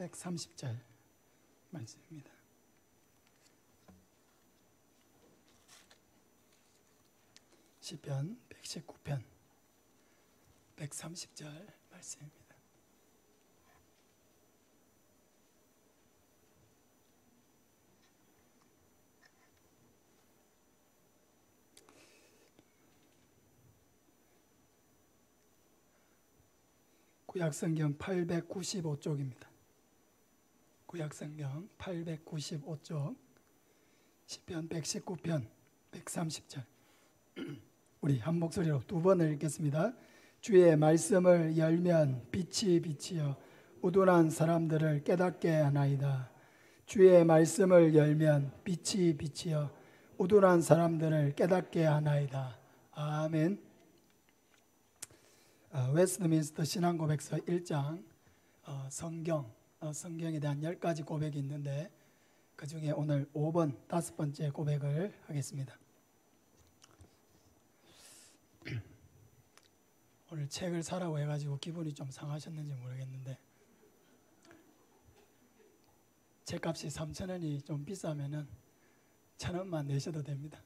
130절 말씀입니다. 시편 119편 130절 말씀입니다. 구약성경 895쪽입니다. 구약성경 895쪽 시편 119편 130절 우리 한 목소리로 두 번을 읽겠습니다. 주의 말씀을 열면 빛이 비치어 우둔한 사람들을 깨닫게 하나이다. 주의 말씀을 열면 빛이 비치어 우둔한 사람들을 깨닫게 하나이다. 아멘. 웨스트민스터 신앙고백서 1장 성경에 대한 10가지 고백이 있는데 그 중에 오늘 5번 5번째 고백을 하겠습니다. 오늘 책을 사라고 해가지고 기분이 좀 상하셨는지 모르겠는데 책값이 3,000원이 좀 비싸면은 1,000원만 내셔도 됩니다.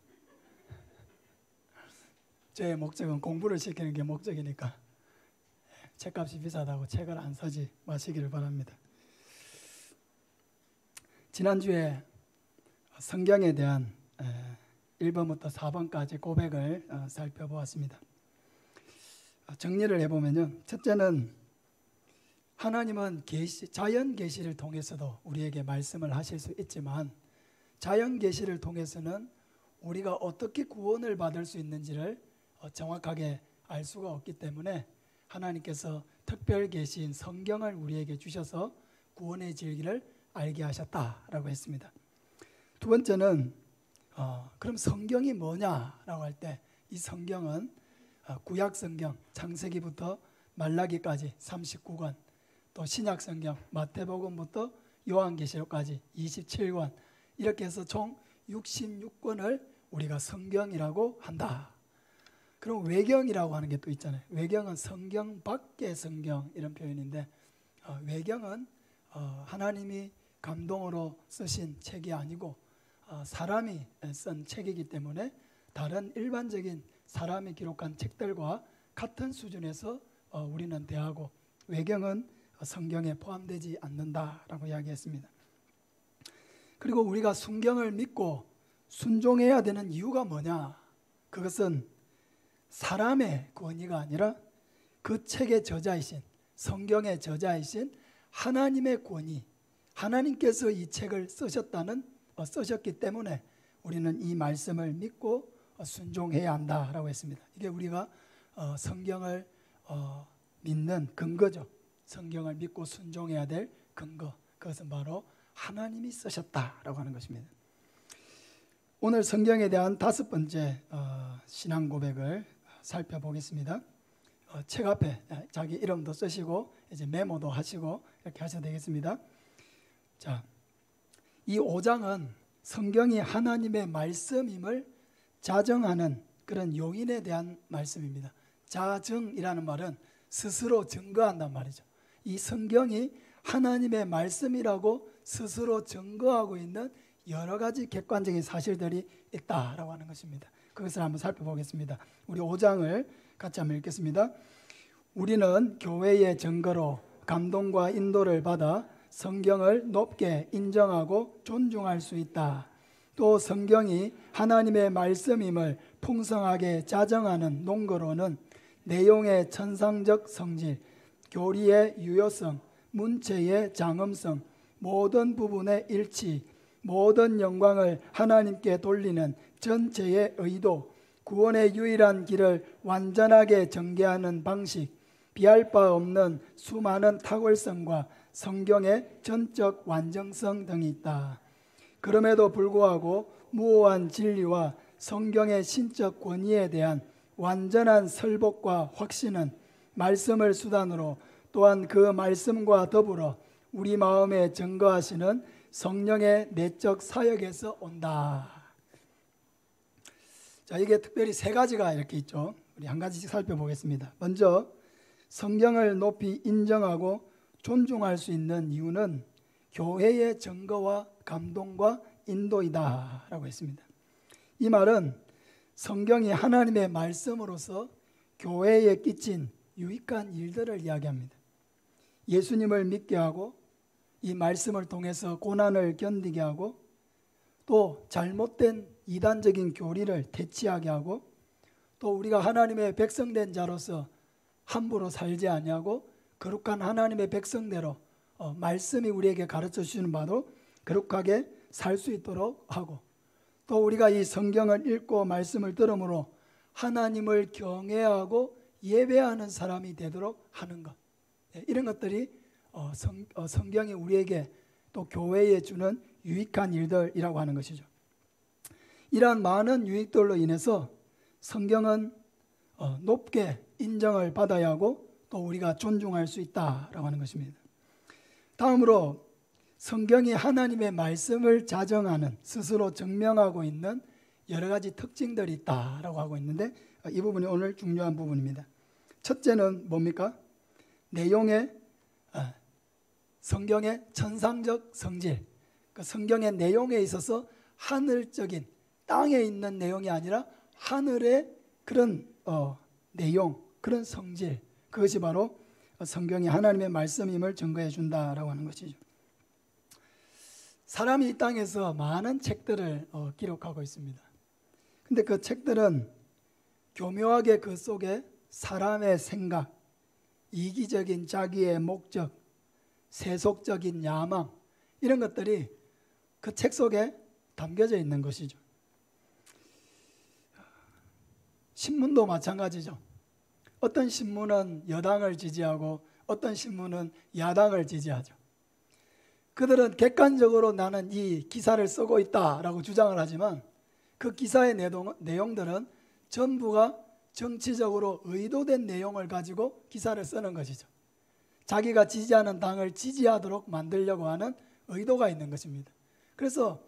제 목적은 공부를 시키는 게 목적이니까 책값이 비싸다고 책을 안 사지 마시기를 바랍니다. 지난주에 성경에 대한 1번부터 4번까지 고백을 살펴보았습니다. 정리를 해보면요, 첫째는 하나님은 자연 계시를 통해서도 우리에게 말씀을 하실 수 있지만 자연 계시를 통해서는 우리가 어떻게 구원을 받을 수 있는지를 정확하게 알 수가 없기 때문에 하나님께서 특별 계시인 성경을 우리에게 주셔서 구원의 진리를 알게 하셨다라고 했습니다. 두 번째는 그럼 성경이 뭐냐라고 할 때 이 성경은 구약 성경 창세기부터 말라기까지 39권, 또 신약 성경 마태복음부터 요한계시록까지 27권, 이렇게 해서 총 66권을 우리가 성경이라고 한다. 그럼 외경이라고 하는 게 또 있잖아요. 외경은 성경 밖의 성경 이런 표현인데 외경은 하나님이 감동으로 쓰신 책이 아니고 사람이 쓴 책이기 때문에 다른 일반적인 사람이 기록한 책들과 같은 수준에서 우리는 대하고 외경은 성경에 포함되지 않는다라고 이야기했습니다. 그리고 우리가 성경을 믿고 순종해야 되는 이유가 뭐냐? 그것은 사람의 권위가 아니라 그 책의 저자이신 성경의 저자이신 하나님의 권위, 하나님께서 이 책을 쓰셨기 때문에 우리는 이 말씀을 믿고 순종해야 한다라고 했습니다. 이게 우리가 성경을 믿는 근거죠. 성경을 믿고 순종해야 될 근거, 그것은 바로 하나님이 쓰셨다라고 하는 것입니다. 오늘 성경에 대한 5번째 신앙 고백을 살펴보겠습니다. 책 앞에 자기 이름도 쓰시고 이제 메모도 하시고 이렇게 하셔도 되겠습니다. 자, 이 5장은 성경이 하나님의 말씀임을 자정하는 그런 요인에 대한 말씀입니다. 자정이라는 말은 스스로 증거한단 말이죠. 이 성경이 하나님의 말씀이라고 스스로 증거하고 있는 여러 가지 객관적인 사실들이 있다라고 하는 것입니다. 그것을 한번 살펴보겠습니다. 우리 5장을 같이 한번 읽겠습니다. 우리는 교회의 증거로 감동과 인도를 받아 성경을 높게 인정하고 존중할 수 있다. 또 성경이 하나님의 말씀임을 풍성하게 자정하는 논거로는 내용의 천상적 성질, 교리의 유효성, 문체의 장엄성, 모든 부분의 일치, 모든 영광을 하나님께 돌리는 전체의 의도, 구원의 유일한 길을 완전하게 전개하는 방식, 비할 바 없는 수많은 탁월성과 성경의 전적 완전성 등이 있다. 그럼에도 불구하고 무오한 진리와 성경의 신적 권위에 대한 완전한 설복과 확신은 말씀을 수단으로 또한 그 말씀과 더불어 우리 마음에 증거하시는 성령의 내적 사역에서 온다. 자, 이게 특별히 3가지가 이렇게 있죠. 우리 한 가지씩 살펴보겠습니다. 먼저 성경을 높이 인정하고 존중할 수 있는 이유는 교회의 증거와 감동과 인도이다 라고 했습니다. 이 말은 성경이 하나님의 말씀으로서 교회에 끼친 유익한 일들을 이야기합니다. 예수님을 믿게 하고 이 말씀을 통해서 고난을 견디게 하고 또 잘못된 이단적인 교리를 대치하게 하고 또 우리가 하나님의 백성된 자로서 함부로 살지 아니하고 거룩한 하나님의 백성대로 말씀이 우리에게 가르쳐 주시는 바로 거룩하게 살 수 있도록 하고 또 우리가 이 성경을 읽고 말씀을 들음으로 하나님을 경외하고 예배하는 사람이 되도록 하는 것, 이런 것들이 성경이 우리에게 또 교회에 주는 유익한 일들이라고 하는 것이죠. 이러한 많은 유익들로 인해서 성경은 높게 인정을 받아야 하고 또 우리가 존중할 수 있다라고 하는 것입니다. 다음으로 성경이 하나님의 말씀을 자정하는, 스스로 증명하고 있는 여러 가지 특징들이 있다라고 하고 있는데 이 부분이 오늘 중요한 부분입니다. 첫째는 뭡니까? 성경의 천상적 성질, 그 성경의 내용에 있어서 하늘적인 땅에 있는 내용이 아니라 하늘의 그런 내용, 그런 성질, 그것이 바로 성경이 하나님의 말씀임을 증거해 준다라고 하는 것이죠. 사람이 이 땅에서 많은 책들을 기록하고 있습니다. 근데 그 책들은 교묘하게 그 속에 사람의 생각, 이기적인 자기의 목적, 세속적인 야망, 이런 것들이 그 책 속에 담겨져 있는 것이죠. 신문도 마찬가지죠. 어떤 신문은 여당을 지지하고 어떤 신문은 야당을 지지하죠. 그들은 객관적으로 나는 이 기사를 쓰고 있다라고 주장을 하지만 그 기사의 내용들은 전부가 정치적으로 의도된 내용을 가지고 기사를 쓰는 것이죠. 자기가 지지하는 당을 지지하도록 만들려고 하는 의도가 있는 것입니다. 그래서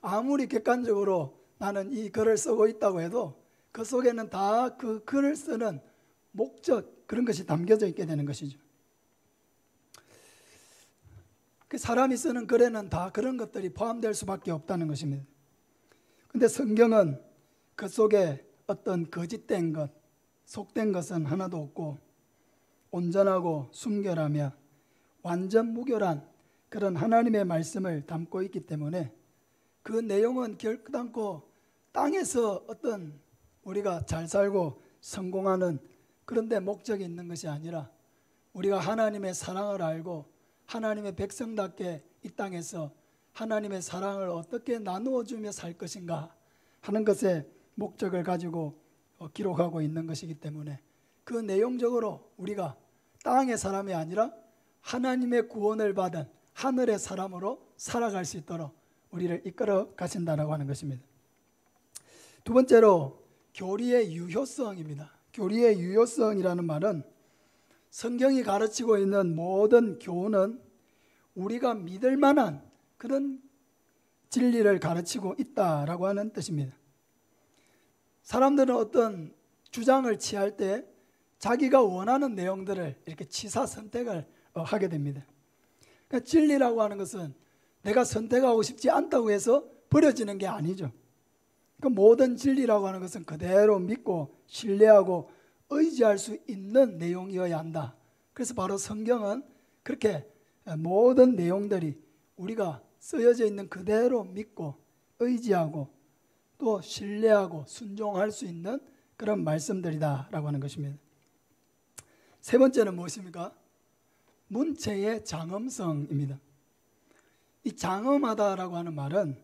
아무리 객관적으로 나는 이 글을 쓰고 있다고 해도 그 속에는 다 그 글을 쓰는 목적, 그런 것이 담겨져 있게 되는 것이죠. 그 사람이 쓰는 글에는 다 그런 것들이 포함될 수밖에 없다는 것입니다. 그런데 성경은 그 속에 어떤 거짓된 것, 속된 것은 하나도 없고 온전하고 순결하며 완전 무결한 그런 하나님의 말씀을 담고 있기 때문에 그 내용은 결단코 땅에서 어떤 우리가 잘 살고 성공하는 그런 데 목적이 있는 것이 아니라 우리가 하나님의 사랑을 알고 하나님의 백성답게 이 땅에서 하나님의 사랑을 어떻게 나누어 주며 살 것인가 하는 것에 목적을 가지고 기록하고 있는 것이기 때문에 그 내용적으로 우리가 땅의 사람이 아니라 하나님의 구원을 받은 하늘의 사람으로 살아갈 수 있도록 우리를 이끌어 가신다라고 하는 것입니다. 두 번째로 교리의 유효성입니다. 교리의 유효성이라는 말은 성경이 가르치고 있는 모든 교훈은 우리가 믿을 만한 그런 진리를 가르치고 있다라고 하는 뜻입니다. 사람들은 어떤 주장을 취할 때 자기가 원하는 내용들을 이렇게 취사 선택을 하게 됩니다. 그러니까 진리라고 하는 것은 내가 선택하고 싶지 않다고 해서 버려지는 게 아니죠. 그러니까 모든 진리라고 하는 것은 그대로 믿고 신뢰하고 의지할 수 있는 내용이어야 한다. 그래서 바로 성경은 그렇게 모든 내용들이 우리가 쓰여져 있는 그대로 믿고 의지하고 또 신뢰하고 순종할 수 있는 그런 말씀들이다라고 하는 것입니다. 세 번째는 무엇입니까? 문체의 장엄성입니다. 이 장엄하다라고 하는 말은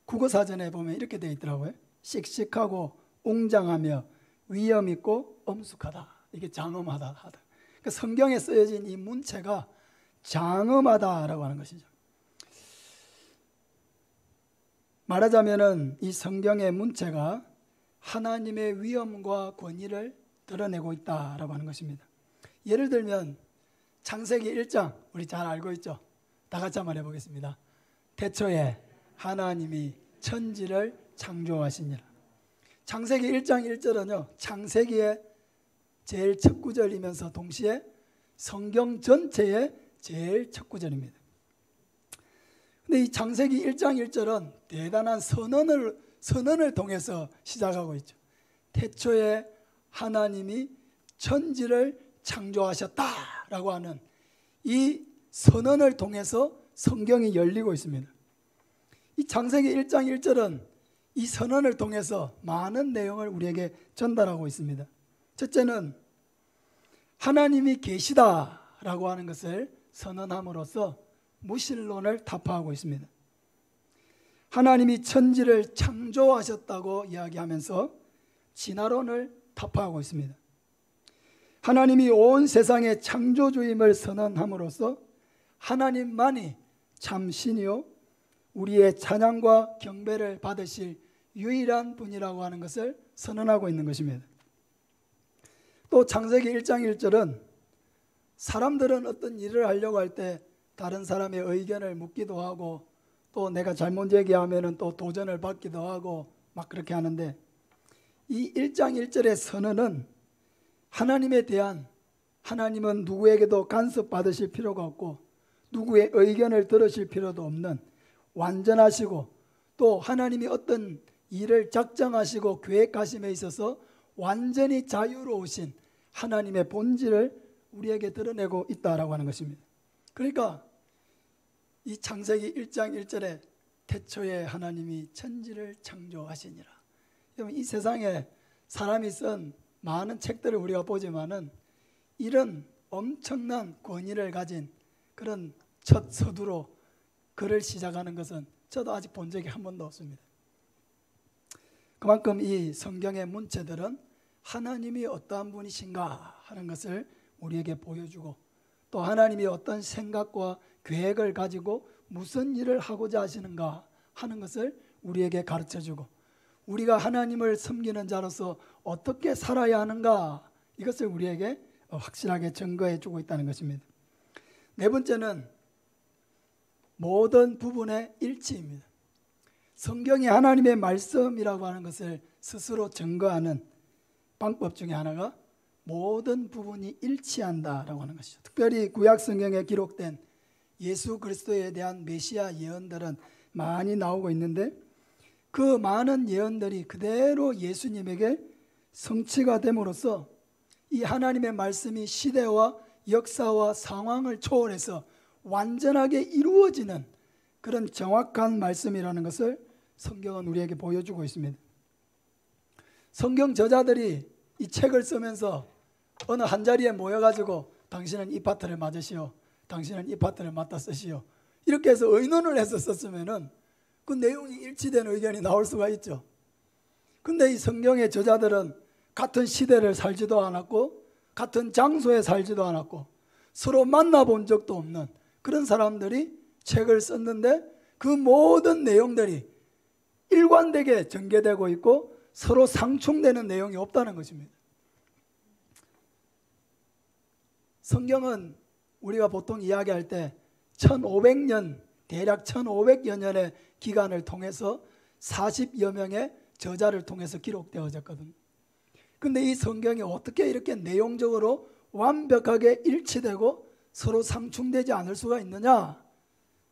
국어사전에 보면 이렇게 되어 있더라고요. 씩씩하고 웅장하며 위험 있고 엄숙하다. 이게 장엄하다. 그러니까 성경에 쓰여진 이 문체가 장엄하다라고 하는 것이죠. 말하자면은 이 성경의 문체가 하나님의 위엄과 권위를 드러내고 있다라고 하는 것입니다. 예를 들면 창세기 1장 우리 잘 알고 있죠? 다 같이 한번 해보겠습니다. 태초에 하나님이 천지를 창조하시니라. 창세기 1장 1절은요 창세기의 제일 첫 구절이면서 동시에 성경 전체의 제일 첫 구절입니다. 근데 이 창세기 1장 1절은 대단한 선언을 통해서 시작하고 있죠. 태초에 하나님이 천지를 창조하셨다라고 하는 이 선언을 통해서 성경이 열리고 있습니다. 이 창세기 1장 1절은 이 선언을 통해서 많은 내용을 우리에게 전달하고 있습니다. 첫째는 하나님이 계시다라고 하는 것을 선언함으로써 무신론을 타파하고 있습니다. 하나님이 천지를 창조하셨다고 이야기하면서 진화론을 타파하고 있습니다. 하나님이 온 세상의 창조주임을 선언함으로써 하나님만이 참 신이요 우리의 찬양과 경배를 받으실 유일한 분이라고 하는 것을 선언하고 있는 것입니다. 또 창세기 1장 1절은 사람들은 어떤 일을 하려고 할 때 다른 사람의 의견을 묻기도 하고 또 내가 잘못 얘기하면 또 도전을 받기도 하고 막 그렇게 하는데 이 1장 1절의 선언은 하나님에 대한 하나님은 누구에게도 간섭받으실 필요가 없고 누구의 의견을 들으실 필요도 없는 완전하시고 또 하나님이 어떤 일을 작정하시고 계획하심에 있어서 완전히 자유로우신 하나님의 본질을 우리에게 드러내고 있다라고 하는 것입니다. 그러니까 이 창세기 1장 1절에 태초에 하나님이 천지를 창조하시니라. 여러분 이 세상에 사람이 쓴 많은 책들을 우리가 보지만은 이런 엄청난 권위를 가진 그런 첫 서두로 글을 시작하는 것은 저도 아직 본 적이 한 번도 없습니다. 그만큼 이 성경의 문체들은 하나님이 어떠한 분이신가 하는 것을 우리에게 보여주고 또 하나님이 어떤 생각과 계획을 가지고 무슨 일을 하고자 하시는가 하는 것을 우리에게 가르쳐주고 우리가 하나님을 섬기는 자로서 어떻게 살아야 하는가 이것을 우리에게 확실하게 증거해 주고 있다는 것입니다. 네 번째는 모든 부분의 일치입니다. 성경이 하나님의 말씀이라고 하는 것을 스스로 증거하는 방법 중에 하나가 모든 부분이 일치한다라고 하는 것이죠. 특별히 구약 성경에 기록된 예수 그리스도에 대한 메시아 예언들은 많이 나오고 있는데 그 많은 예언들이 그대로 예수님에게 성취가 됨으로써 이 하나님의 말씀이 시대와 역사와 상황을 초월해서 완전하게 이루어지는 그런 정확한 말씀이라는 것을 성경은 우리에게 보여주고 있습니다. 성경 저자들이 이 책을 쓰면서 어느 한 자리에 모여가지고 당신은 이 파트를 맡으시오, 당신은 이 파트를 맡아 쓰시오 이렇게 해서 의논을 해서 썼으면은 그 내용이 일치된 의견이 나올 수가 있죠. 근데 이 성경의 저자들은 같은 시대를 살지도 않았고 같은 장소에 살지도 않았고 서로 만나본 적도 없는 그런 사람들이 책을 썼는데 그 모든 내용들이 일관되게 전개되고 있고 서로 상충되는 내용이 없다는 것입니다. 성경은 우리가 보통 이야기할 때 1500년 대략 1500여 년의 기간을 통해서 40여 명의 저자를 통해서 기록되어졌거든요. 근데 이 성경이 어떻게 이렇게 내용적으로 완벽하게 일치되고 서로 상충되지 않을 수가 있느냐?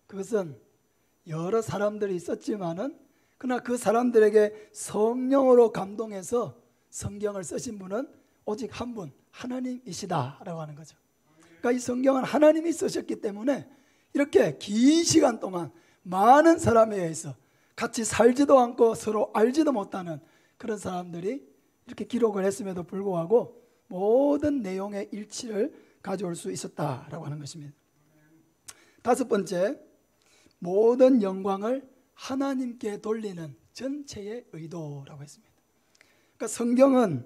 그것은 여러 사람들이 있었지만은 그러나 그 사람들에게 성령으로 감동해서 성경을 쓰신 분은 오직 한 분, 하나님이시다라고 하는 거죠. 그러니까 이 성경은 하나님이 쓰셨기 때문에 이렇게 긴 시간 동안 많은 사람에 의해서 같이 살지도 않고 서로 알지도 못하는 그런 사람들이 이렇게 기록을 했음에도 불구하고 모든 내용의 일치를 가져올 수 있었다라고 하는 것입니다. 다섯 번째, 모든 영광을 하나님께 돌리는 전체의 의도라고 했습니다. 그러니까 성경은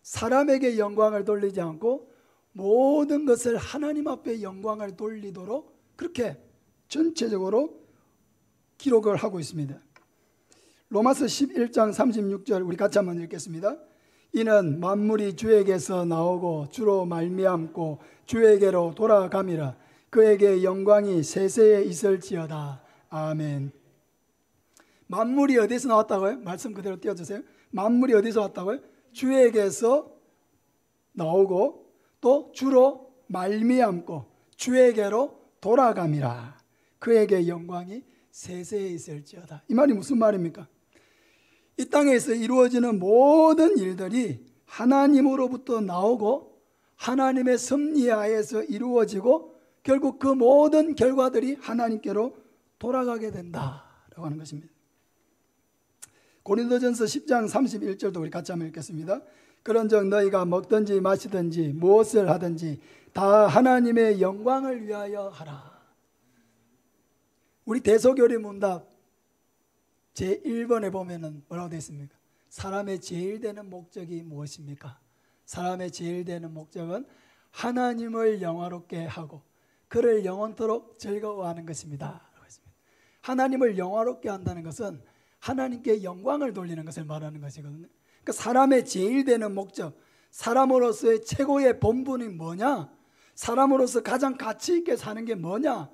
사람에게 영광을 돌리지 않고 모든 것을 하나님 앞에 영광을 돌리도록 그렇게 전체적으로 기록을 하고 있습니다. 로마서 11장 36절 우리 같이 한번 읽겠습니다. 이는 만물이 주에게서 나오고 주로 말미암고 주에게로 돌아감이라. 그에게 영광이 세세에 있을지어다. 아멘. 만물이 어디서 나왔다고요? 말씀 그대로 띄워주세요. 만물이 어디서 왔다고요? 주에게서 나오고 또 주로 말미암고 주에게로 돌아감이라. 그에게 영광이 세세에 있을지어다. 이 말이 무슨 말입니까? 이 땅에서 이루어지는 모든 일들이 하나님으로부터 나오고 하나님의 섭리하에서 이루어지고 결국 그 모든 결과들이 하나님께로 돌아가게 된다라고 하는 것입니다. 고린도전서 10장 31절도 우리 같이 한번 읽겠습니다. 그런즉 너희가 먹든지 마시든지 무엇을 하든지 다 하나님의 영광을 위하여 하라. 우리 대소교리 문답 제1번에 보면은 뭐라고 되어 있습니까? 사람의 제일 되는 목적이 무엇입니까? 사람의 제일 되는 목적은 하나님을 영화롭게 하고 그를 영원토록 즐거워하는 것입니다. 하나님을 영화롭게 한다는 것은 하나님께 영광을 돌리는 것을 말하는 것이거든요. 그러니까 사람의 제일 되는 목적, 사람으로서의 최고의 본분이 뭐냐? 사람으로서 가장 가치 있게 사는 게 뭐냐?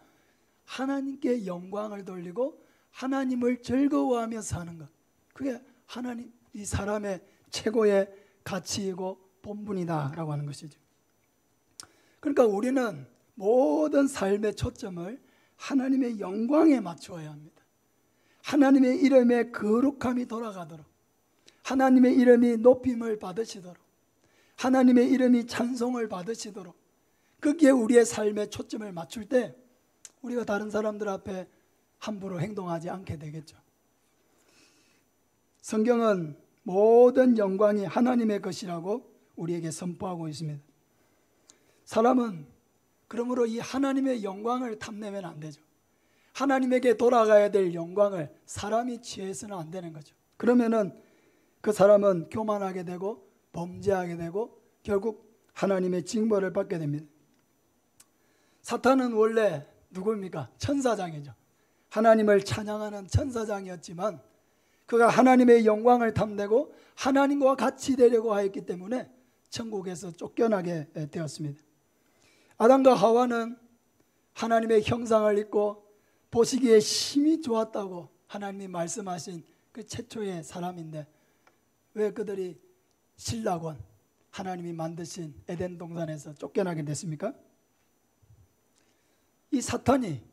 하나님께 영광을 돌리고 하나님을 즐거워하며 사는 것. 그게 하나님, 이 사람의 최고의 가치이고 본분이다라고 하는 것이죠. 그러니까 우리는 모든 삶의 초점을 하나님의 영광에 맞추어야 합니다. 하나님의 이름에 거룩함이 돌아가도록, 하나님의 이름이 높임을 받으시도록, 하나님의 이름이 찬송을 받으시도록, 거기에 우리의 삶의 초점을 맞출 때 우리가 다른 사람들 앞에 함부로 행동하지 않게 되겠죠. 성경은 모든 영광이 하나님의 것이라고 우리에게 선포하고 있습니다. 사람은 그러므로 이 하나님의 영광을 탐내면 안 되죠. 하나님에게 돌아가야 될 영광을 사람이 취해서는 안 되는 거죠. 그러면은 그 사람은 교만하게 되고 범죄하게 되고 결국 하나님의 징벌을 받게 됩니다. 사탄은 원래 누구입니까? 천사장이죠. 하나님을 찬양하는 천사장이었지만 그가 하나님의 영광을 탐내고 하나님과 같이 되려고 하였기 때문에 천국에서 쫓겨나게 되었습니다. 아담과 하와는 하나님의 형상을 입고 보시기에 심히 좋았다고 하나님이 말씀하신 그 최초의 사람인데 왜 그들이 신락원 하나님이 만드신 에덴 동산에서 쫓겨나게 됐습니까? 이 사탄이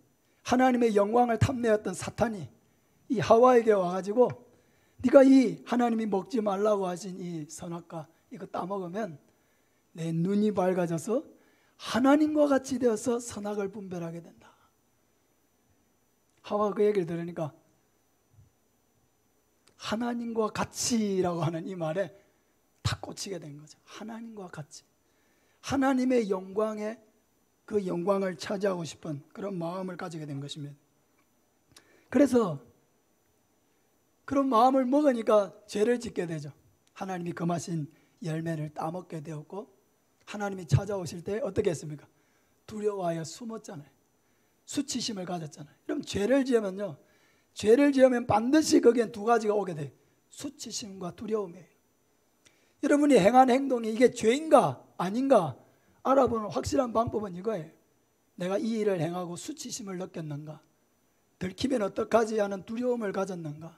하나님의 영광을 탐내었던 사탄이 이 하와에게 와가지고 네가 이 하나님이 먹지 말라고 하신 이 선악과 이거 따먹으면 내 눈이 밝아져서 하나님과 같이 되어서 선악을 분별하게 된다. 하와가 그 얘기를 들으니까 하나님과 같이라고 하는 이 말에 다 꽂히게 된 거죠. 하나님과 같이. 하나님의 영광에 그 영광을 차지하고 싶은 그런 마음을 가지게 된 것입니다. 그래서 그런 마음을 먹으니까 죄를 짓게 되죠. 하나님이 금하신 열매를 따먹게 되었고 하나님이 찾아오실 때 어떻게 했습니까? 두려워하여 숨었잖아요. 수치심을 가졌잖아요. 그럼 죄를 지으면요, 죄를 지으면 반드시 거기엔 두 가지가 오게 돼요. 수치심과 두려움이에요. 여러분이 행한 행동이 이게 죄인가 아닌가 알아보는 확실한 방법은 이거예요. 내가 이 일을 행하고 수치심을 느꼈는가, 들키면 어떡하지 하는 두려움을 가졌는가,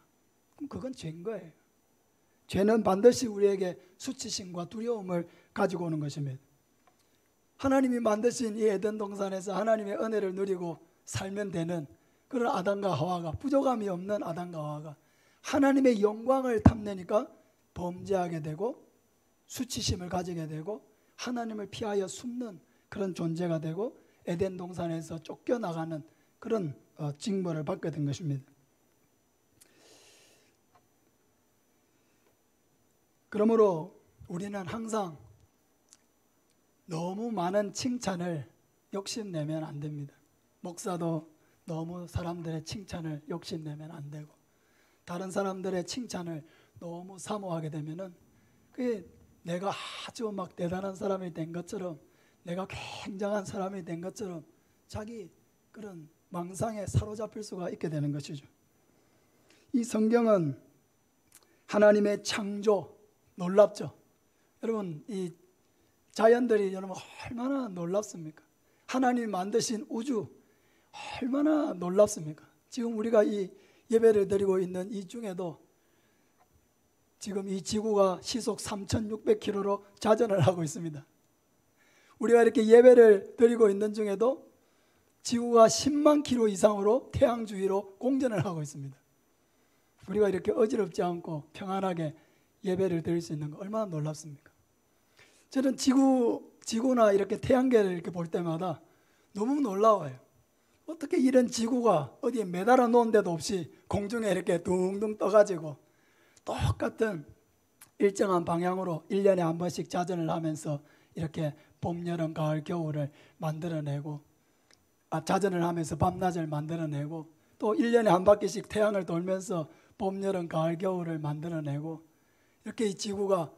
그럼 그건 죄인 거예요. 죄는 반드시 우리에게 수치심과 두려움을 가지고 오는 것입니다. 하나님이 만드신 이 에덴 동산에서 하나님의 은혜를 누리고 살면 되는 그런 아담과 하와가, 부족함이 없는 아담과 하와가 하나님의 영광을 탐내니까 범죄하게 되고 수치심을 가지게 되고 하나님을 피하여 숨는 그런 존재가 되고 에덴 동산에서 쫓겨나가는 그런 징벌을 받게 된 것입니다. 그러므로 우리는 항상 너무 많은 칭찬을 욕심내면 안 됩니다. 목사도 너무 사람들의 칭찬을 욕심내면 안 되고 다른 사람들의 칭찬을 너무 사모하게 되면은 그게 내가 아주 막 대단한 사람이 된 것처럼, 내가 굉장한 사람이 된 것처럼 자기 그런 망상에 사로잡힐 수가 있게 되는 것이죠. 이 성경은 하나님의 창조, 놀랍죠? 여러분, 이 자연들이 여러분 얼마나 놀랍습니까? 하나님이 만드신 우주 얼마나 놀랍습니까? 지금 우리가 이 예배를 드리고 있는 이 중에도 지금 이 지구가 시속 3,600km로 자전을 하고 있습니다. 우리가 이렇게 예배를 드리고 있는 중에도 지구가 10만 킬로 이상으로 태양 주위로 공전을 하고 있습니다. 우리가 이렇게 어지럽지 않고 평안하게 예배를 드릴 수 있는 거 얼마나 놀랍습니까? 저는 지구나 이렇게 태양계를 이렇게 볼 때마다 너무 놀라워요. 어떻게 이런 지구가 어디에 매달아 놓은 데도 없이 공중에 이렇게 둥둥 떠가지고 똑같은 일정한 방향으로 1년에 한 번씩 자전을 하면서 이렇게 봄, 여름, 가을, 겨울을 만들어내고 자전을 하면서 밤낮을 만들어내고 또 1년에 한 바퀴씩 태양을 돌면서 봄, 여름, 가을, 겨울을 만들어내고 이렇게 이 지구가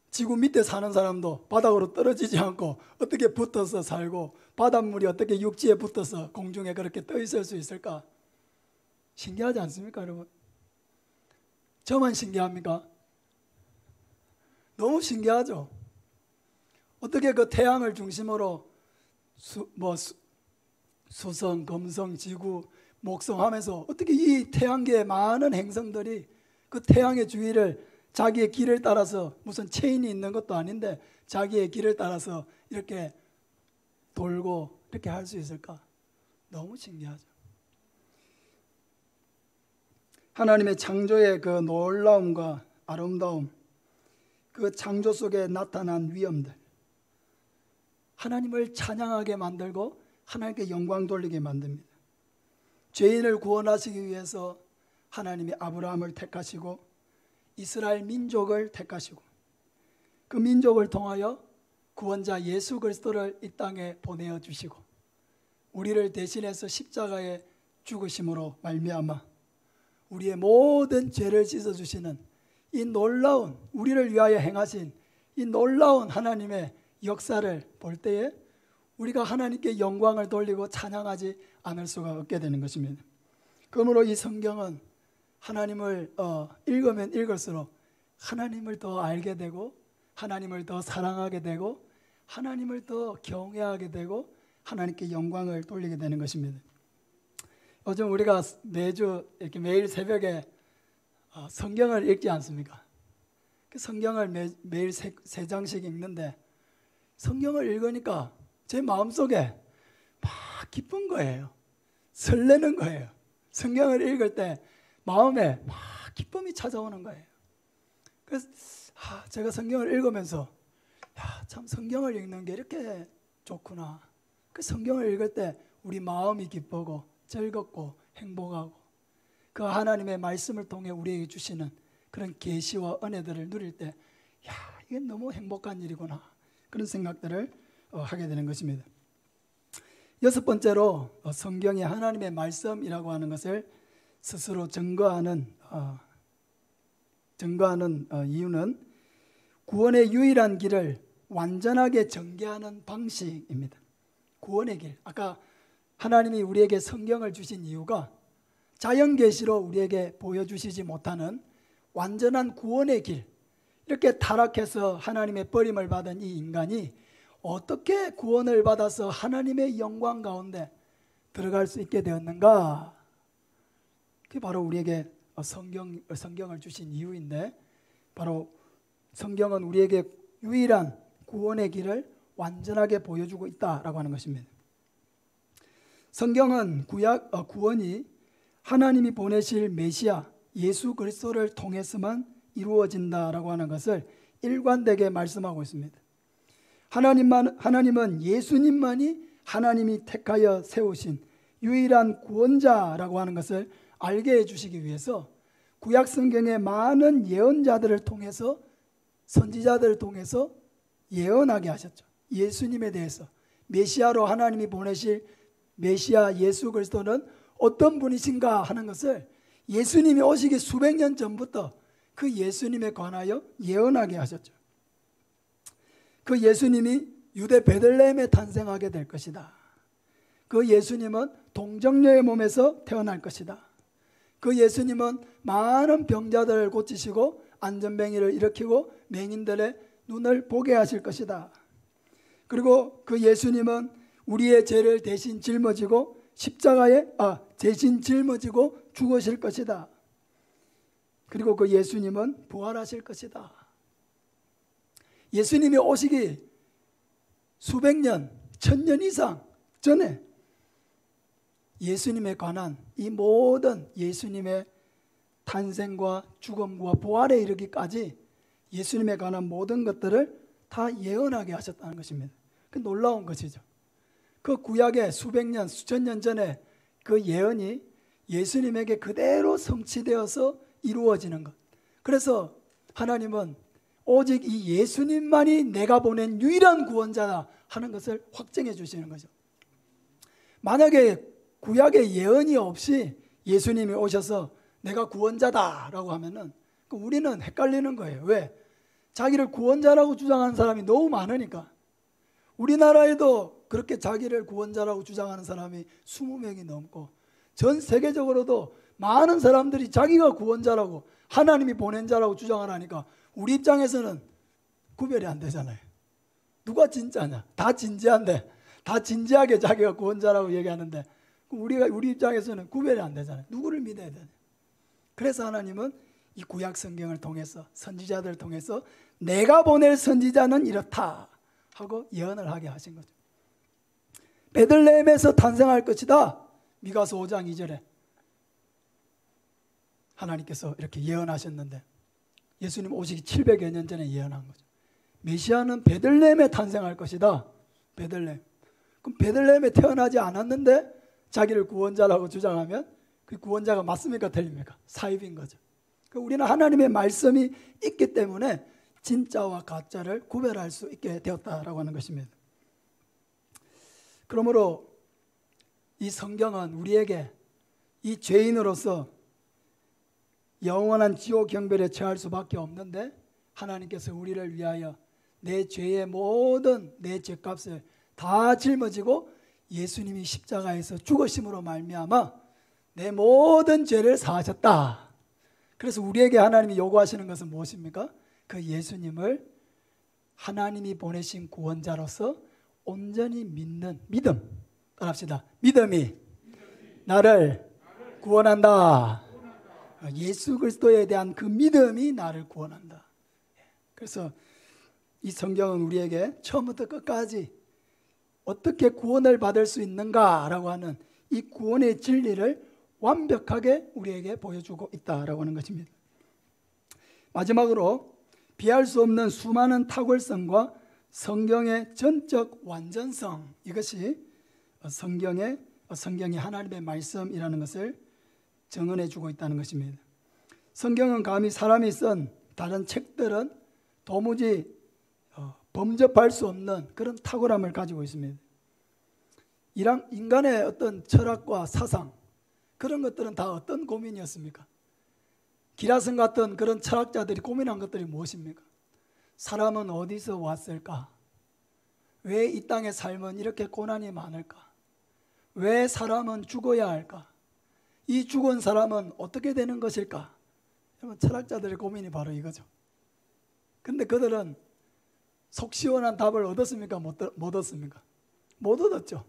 지구 밑에 사는 사람도 바닥으로 떨어지지 않고 어떻게 붙어서 살고 바닷물이 어떻게 육지에 붙어서 공중에 그렇게 떠 있을 수 있을까? 신기하지 않습니까, 여러분? 저만 신기합니까? 너무 신기하죠? 어떻게 그 태양을 중심으로 수성, 금성, 지구, 목성 하면서 어떻게 이 태양계의 많은 행성들이 그 태양의 주위를 자기의 길을 따라서 무슨 체인이 있는 것도 아닌데 자기의 길을 따라서 이렇게 돌고 이렇게 할 수 있을까? 너무 신기하죠. 하나님의 창조의 그 놀라움과 아름다움, 그 창조 속에 나타난 위엄들, 하나님을 찬양하게 만들고 하나님께 영광 돌리게 만듭니다. 죄인을 구원하시기 위해서 하나님이 아브라함을 택하시고 이스라엘 민족을 택하시고 그 민족을 통하여 구원자 예수 그리스도를 이 땅에 보내어 주시고 우리를 대신해서 십자가에 죽으심으로 말미암아 우리의 모든 죄를 씻어주시는 이 놀라운 우리를 위하여 행하신 이 놀라운 하나님의 역사를 볼 때에 우리가 하나님께 영광을 돌리고 찬양하지 않을 수가 없게 되는 것입니다. 그러므로 이 성경은 하나님을 읽으면 읽을수록 하나님을 더 알게 되고 하나님을 더 사랑하게 되고 하나님을 더 경외하게 되고 하나님께 영광을 돌리게 되는 것입니다. 요즘 우리가 매주 이렇게 매일 새벽에 성경을 읽지 않습니까? 그 성경을 매일 세 장씩 읽는데 성경을 읽으니까 제 마음속에 막 기쁜 거예요. 설레는 거예요. 성경을 읽을 때 마음에 막 기쁨이 찾아오는 거예요. 그래서 제가 성경을 읽으면서 참 성경을 읽는 게 이렇게 좋구나. 그 성경을 읽을 때 우리 마음이 기쁘고 즐겁고 행복하고 그 하나님의 말씀을 통해 우리에게 주시는 그런 계시와 은혜들을 누릴 때 이게 너무 행복한 일이구나. 그런 생각들을 하게 되는 것입니다. 여섯 번째로 성경이 하나님의 말씀이라고 하는 것을 스스로 증거하는 이유는 구원의 유일한 길을 완전하게 전개하는 방식입니다. 구원의 길. 아까 하나님이 우리에게 성경을 주신 이유가 자연 계시로 우리에게 보여주시지 못하는 완전한 구원의 길. 이렇게 타락해서 하나님의 버림을 받은 이 인간이 어떻게 구원을 받아서 하나님의 영광 가운데 들어갈 수 있게 되었는가? 그게 바로 우리에게 성경을 주신 이유인데 바로 성경은 우리에게 유일한 구원의 길을 완전하게 보여주고 있다라고 하는 것입니다. 성경은 구원이 하나님이 보내실 메시아 예수 그리스도를 통해서만 이루어진다라고 하는 것을 일관되게 말씀하고 있습니다. 하나님은 예수님만이 하나님이 택하여 세우신 유일한 구원자라고 하는 것을 알게 해주시기 위해서 구약 성경의 많은 예언자들을 통해서 선지자들을 통해서 예언하게 하셨죠. 예수님에 대해서 메시아로 하나님이 보내실 메시아 예수 그리스도는 어떤 분이신가 하는 것을 예수님이 오시기 수백 년 전부터 그 예수님에 관하여 예언하게 하셨죠. 그 예수님이 유대 베들레헴에 탄생하게 될 것이다. 그 예수님은 동정녀의 몸에서 태어날 것이다. 그 예수님은 많은 병자들을 고치시고 안전뱅이를 일으키고 맹인들의 눈을 보게 하실 것이다. 그리고 그 예수님은 우리의 죄를 대신 짊어지고 대신 짊어지고 죽으실 것이다. 그리고 그 예수님은 부활하실 것이다. 예수님이 오시기 수백 년, 1000년 이상 전에 예수님에 관한 이 모든 예수님의 탄생과 죽음과 부활에 이르기까지 예수님에 관한 모든 것들을 다 예언하게 하셨다는 것입니다. 그 놀라운 것이죠. 그 구약의 수백 년, 수천 년 전에 그 예언이 예수님에게 그대로 성취되어서 이루어지는 것. 그래서 하나님은 오직 이 예수님만이 내가 보낸 유일한 구원자다 하는 것을 확증해 주시는 거죠. 만약에 구약의 예언이 없이 예수님이 오셔서 내가 구원자다라고 하면은 우리는 헷갈리는 거예요. 왜? 자기를 구원자라고 주장하는 사람이 너무 많으니까. 우리나라에도 그렇게 자기를 구원자라고 주장하는 사람이 20명이 넘고 전 세계적으로도 많은 사람들이 자기가 구원자라고 하나님이 보낸 자라고 주장을 하니까 우리 입장에서는 구별이 안 되잖아요. 누가 진짜냐? 다 진지한데, 다 진지하게 자기가 구원자라고 얘기하는데 우리 입장에서는 구별이 안 되잖아요. 누구를 믿어야 되냐? 그래서 하나님은 이 구약 성경을 통해서 선지자들을 통해서 내가 보낼 선지자는 이렇다 하고 예언을 하게 하신 거죠. 베들레헴에서 탄생할 것이다. 미가서 5장 2절에 하나님께서 이렇게 예언하셨는데 예수님 오시기 700여 년 전에 예언한 거죠. 메시아는 베들레헴에 탄생할 것이다. 베들레헴. 그럼 베들레헴에 태어나지 않았는데 자기를 구원자라고 주장하면 그 구원자가 맞습니까? 틀립니까? 사입인 거죠. 우리는 하나님의 말씀이 있기 때문에 진짜와 가짜를 구별할 수 있게 되었다라고 하는 것입니다. 그러므로 이 성경은 우리에게 이 죄인으로서 영원한 지옥 경별에 처할 수밖에 없는데 하나님께서 우리를 위하여 내 죄의 모든 내 죄값을 다 짊어지고 예수님이 십자가에서 죽으심으로 말미암아 내 모든 죄를 사하셨다. 그래서 우리에게 하나님이 요구하시는 것은 무엇입니까? 그 예수님을 하나님이 보내신 구원자로서 온전히 믿는 믿음. 따라합시다. 믿음이 나를 구원한다. 예수 그리스도에 대한 그 믿음이 나를 구원한다. 그래서 이 성경은 우리에게 처음부터 끝까지 어떻게 구원을 받을 수 있는가라고 하는 이 구원의 진리를 완벽하게 우리에게 보여주고 있다라고 하는 것입니다. 마지막으로 비할 수 없는 수많은 탁월성과 성경의 전적 완전성, 이것이 성경이 하나님의 말씀이라는 것을 증언해 주고 있다는 것입니다. 성경은 감히 사람이 쓴 다른 책들은 도무지 범접할 수 없는 그런 탁월함을 가지고 있습니다. 인간의 어떤 철학과 사상, 그런 것들은 다 어떤 고민이었습니까? 기라성 같은 그런 철학자들이 고민한 것들이 무엇입니까? 사람은 어디서 왔을까? 왜 이 땅의 삶은 이렇게 고난이 많을까? 왜 사람은 죽어야 할까? 이 죽은 사람은 어떻게 되는 것일까? 여러분, 철학자들의 고민이 바로 이거죠. 근데 그들은 속 시원한 답을 얻었습니까? 못 얻었습니까? 못 얻었죠.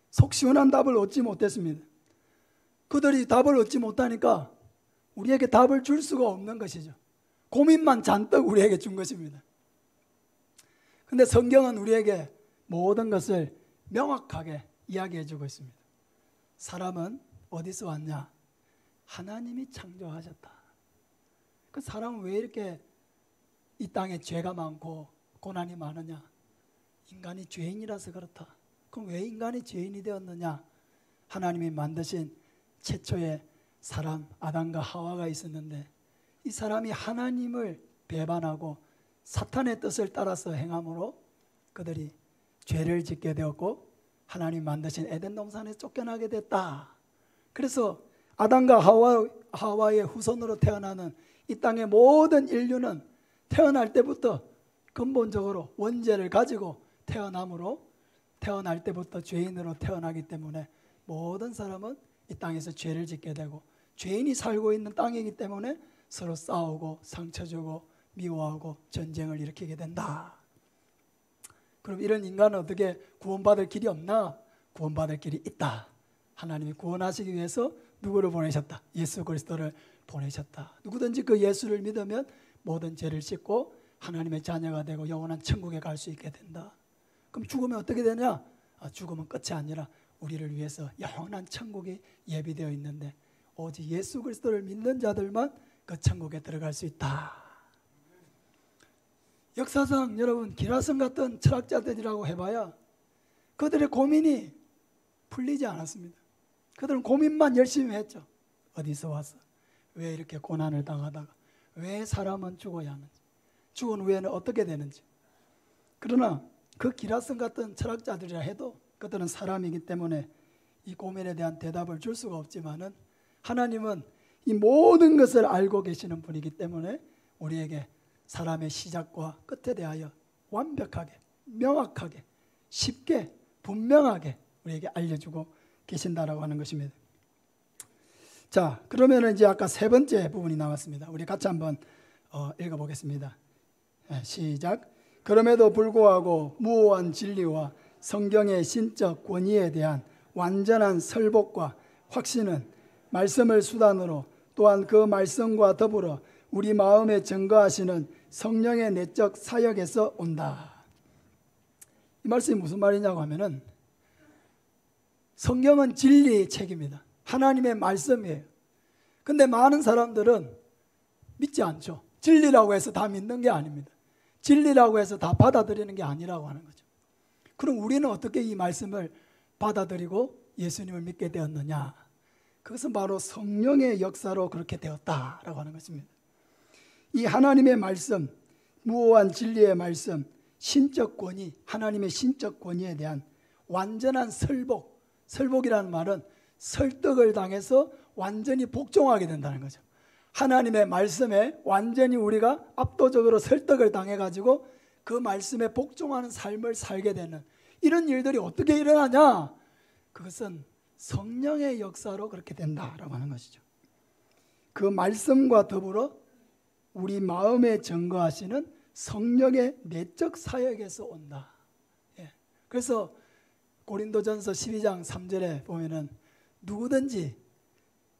속 시원한 답을 얻지 못했습니다. 그들이 답을 얻지 못하니까 우리에게 답을 줄 수가 없는 것이죠. 고민만 잔뜩 우리에게 준 것입니다. 그런데 성경은 우리에게 모든 것을 명확하게 이야기해 주고 있습니다. 사람은 어디서 왔냐? 하나님이 창조하셨다. 그 사람은 왜 이렇게 이 땅에 죄가 많고 고난이 많으냐? 인간이 죄인이라서 그렇다. 그럼 왜 인간이 죄인이 되었느냐? 하나님이 만드신 최초의 사람 아담과 하와가 있었는데 이 사람이 하나님을 배반하고 사탄의 뜻을 따라서 행함으로 그들이 죄를 짓게 되었고 하나님 만드신 에덴 동산에 쫓겨나게 됐다. 그래서 아담과 하와의 후손으로 태어나는 이 땅의 모든 인류는 태어날 때부터 근본적으로 원죄를 가지고 태어남으로 태어날 때부터 죄인으로 태어나기 때문에 모든 사람은 이 땅에서 죄를 짓게 되고 죄인이 살고 있는 땅이기 때문에 서로 싸우고 상처 주고 미워하고 전쟁을 일으키게 된다. 그럼 이런 인간은 어떻게 구원받을 길이 없나? 구원받을 길이 있다. 하나님이 구원하시기 위해서 누구를 보내셨다? 예수 그리스도를 보내셨다. 누구든지 그 예수를 믿으면 모든 죄를 씻고 하나님의 자녀가 되고 영원한 천국에 갈 수 있게 된다. 그럼 죽으면 어떻게 되냐? 죽으면 끝이 아니라 우리를 위해서 영원한 천국이 예비되어 있는데 오직 예수 그리스도를 믿는 자들만 그 천국에 들어갈 수 있다. 역사상 여러분 기라성 같은 철학자들이라고 해봐야 그들의 고민이 풀리지 않았습니다. 그들은 고민만 열심히 했죠. 어디서 와서 왜 이렇게 고난을 당하다가 왜 사람은 죽어야 하는지, 죽은 후에는 어떻게 되는지. 그러나 그 기라성 같은 철학자들이라 해도 그들은 사람이기 때문에 이 고민에 대한 대답을 줄 수가 없지만은 하나님은 이 모든 것을 알고 계시는 분이기 때문에 우리에게 사람의 시작과 끝에 대하여 완벽하게, 명확하게, 쉽게, 분명하게 우리에게 알려주고 계신다라고 하는 것입니다. 자, 그러면 이제 아까 세 번째 부분이 나왔습니다. 우리 같이 한번 읽어보겠습니다. 시작. 그럼에도 불구하고 무오한 진리와 성경의 신적 권위에 대한 완전한 설복과 확신은 말씀을 수단으로 또한 그 말씀과 더불어 우리 마음에 증거하시는 성령의 내적 사역에서 온다. 이 말씀이 무슨 말이냐고 하면은 성경은 진리의 책입니다. 하나님의 말씀이에요. 근데 많은 사람들은 믿지 않죠. 진리라고 해서 다 믿는 게 아닙니다. 진리라고 해서 다 받아들이는 게 아니라고 하는 거죠. 그럼 우리는 어떻게 이 말씀을 받아들이고 예수님을 믿게 되었느냐? 그것은 바로 성령의 역사로 그렇게 되었다라고 하는 것입니다. 이 하나님의 말씀, 무오한 진리의 말씀, 신적 권위, 하나님의 신적 권위에 대한 완전한 설복, 설복이라는 말은 설득을 당해서 완전히 복종하게 된다는 거죠. 하나님의 말씀에 완전히 우리가 압도적으로 설득을 당해가지고 그 말씀에 복종하는 삶을 살게 되는 이런 일들이 어떻게 일어나냐? 그것은 성령의 역사로 그렇게 된다라고 하는 것이죠. 그 말씀과 더불어 우리 마음에 증거하시는 성령의 내적 사역에서 온다. 예. 그래서 고린도전서 12장 3절에 보면은 누구든지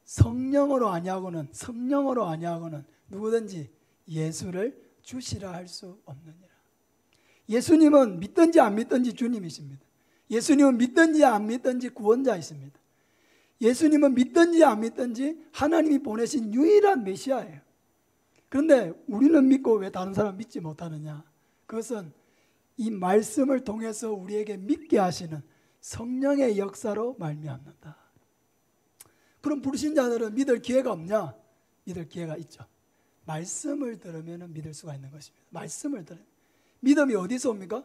성령으로 아니하고는 누구든지 예수를 주시라 할 수 없느니라. 예수님은 믿든지 안 믿든지 주님이십니다. 예수님은 믿든지 안 믿든지 구원자이십니다. 예수님은 믿든지 안 믿든지 하나님이 보내신 유일한 메시아예요. 그런데 우리는 믿고 왜 다른 사람 믿지 못하느냐? 그것은 이 말씀을 통해서 우리에게 믿게 하시는 성령의 역사로 말미암는다. 그럼 불신자들은 믿을 기회가 없냐? 믿을 기회가 있죠. 말씀을 들으면 믿을 수가 있는 것입니다. 말씀을 들으면. 믿음이 어디서 옵니까?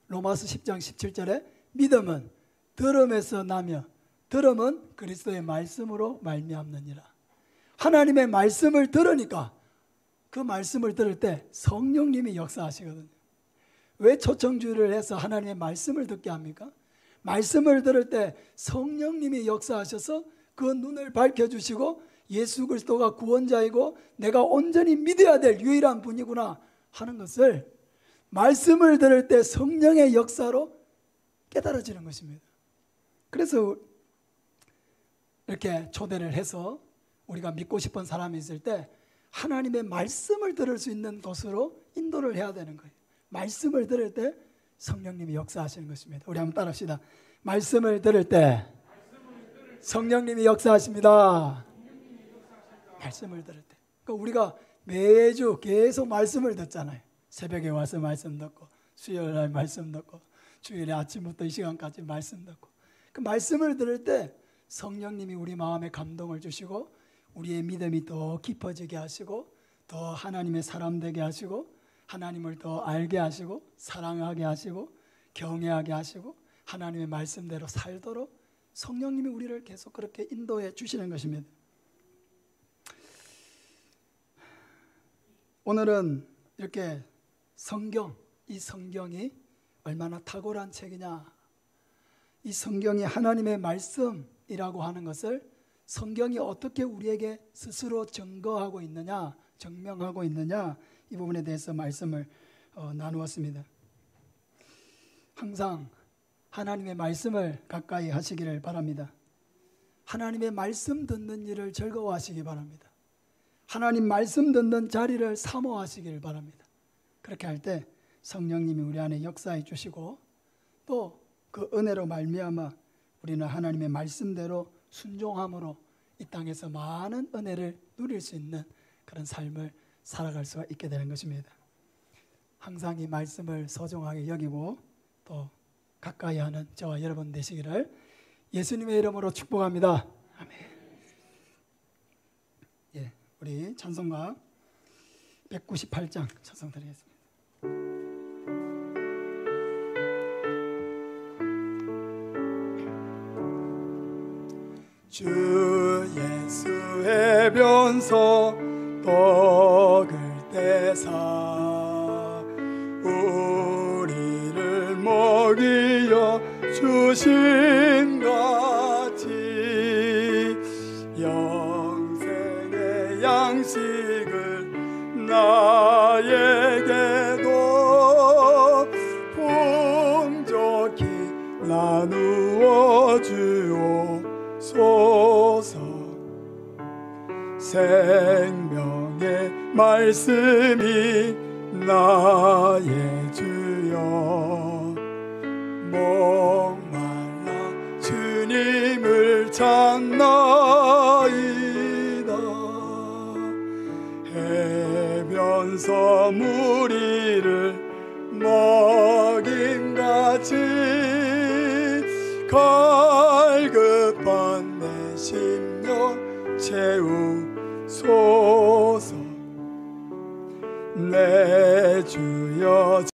로마서 10장 17절에 믿음은 들음에서 나며 들음은 그리스도의 말씀으로 말미암느니라. 하나님의 말씀을 들으니까 그 말씀을 들을 때 성령님이 역사하시거든요. 왜 초청주의를 해서 하나님의 말씀을 듣게 합니까? 말씀을 들을 때 성령님이 역사하셔서 그 눈을 밝혀주시고 예수 그리스도가 구원자이고 내가 온전히 믿어야 될 유일한 분이구나 하는 것을 말씀을 들을 때 성령의 역사로 깨달아지는 것입니다. 그래서 이렇게 초대를 해서 우리가 믿고 싶은 사람이 있을 때 하나님의 말씀을 들을 수 있는 곳으로 인도를 해야 되는 거예요. 말씀을 들을 때 성령님이 역사하시는 것입니다. 우리 한번 따라합시다. 말씀을 들을 때 성령님이 역사하십니다. 말씀을 들을 때. 그러니까 우리가 매주 계속 말씀을 듣잖아요. 새벽에 와서 말씀 듣고 수요일 날 말씀 듣고 주일에 아침부터 이 시간까지 말씀 듣고 그 말씀을 들을 때 성령님이 우리 마음에 감동을 주시고 우리의 믿음이 더 깊어지게 하시고 더 하나님의 사람 되게 하시고 하나님을 더 알게 하시고 사랑하게 하시고 경외하게 하시고 하나님의 말씀대로 살도록 성령님이 우리를 계속 그렇게 인도해 주시는 것입니다. 오늘은 이렇게 성경, 이 성경이 얼마나 탁월한 책이냐, 이 성경이 하나님의 말씀이라고 하는 것을 성경이 어떻게 우리에게 스스로 증거하고 있느냐, 증명하고 있느냐, 이 부분에 대해서 말씀을 나누었습니다. 항상 하나님의 말씀을 가까이 하시기를 바랍니다. 하나님의 말씀 듣는 일을 즐거워하시기 바랍니다. 하나님 말씀 듣는 자리를 사모하시길 바랍니다. 그렇게 할 때 성령님이 우리 안에 역사해 주시고 또 그 은혜로 말미암아 우리는 하나님의 말씀대로 순종함으로 이 땅에서 많은 은혜를 누릴 수 있는 그런 삶을 살아갈 수가 있게 되는 것입니다. 항상 이 말씀을 소중하게 여기고 또 가까이 하는 저와 여러분 되시기를 예수님의 이름으로 축복합니다. 아멘. 예, 우리 찬송가 198장 찬송 드리겠습니다. 주 예수의 변소 떡을 떼사 우리를 먹이어 주신 같이 영생의 양식을 나에게도 풍족히 나누어 주옵소서. 생명의 말씀이 나의 주여 목말라 주님을 찾나이다. 해변서 무리를 먹임같이 갈급한 내 심령 채우소서. 내 주